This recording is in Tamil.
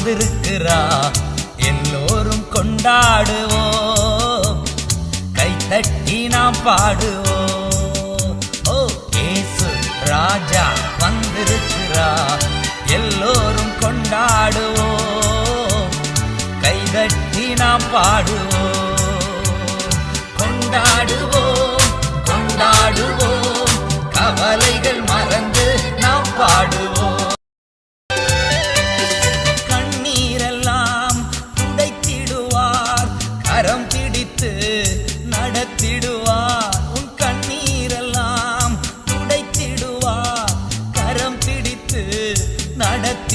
வந்திருக்கிறா. எல்லோரும் கொண்டாடுவோம், கைத்தட்டி நாம் பாடுவோம். ஓ இயேசு ராஜா வந்திருக்கிறா. எல்லோரும் கொண்டாடுவோம், கைதட்டி நாம் பாடுவோம். கொண்டாடுவோம் கொண்டாடுவோம், கவலைகள் மறந்து நாம் பாடுவோம். கண்ணீரெல்லாம் துடைத்திடுவார், கரம் பிடித்து நடத்திடுவார். உன் கண்ணீரெல்லாம் துடைத்திடுவார், கரம் பிடித்து நடத்தி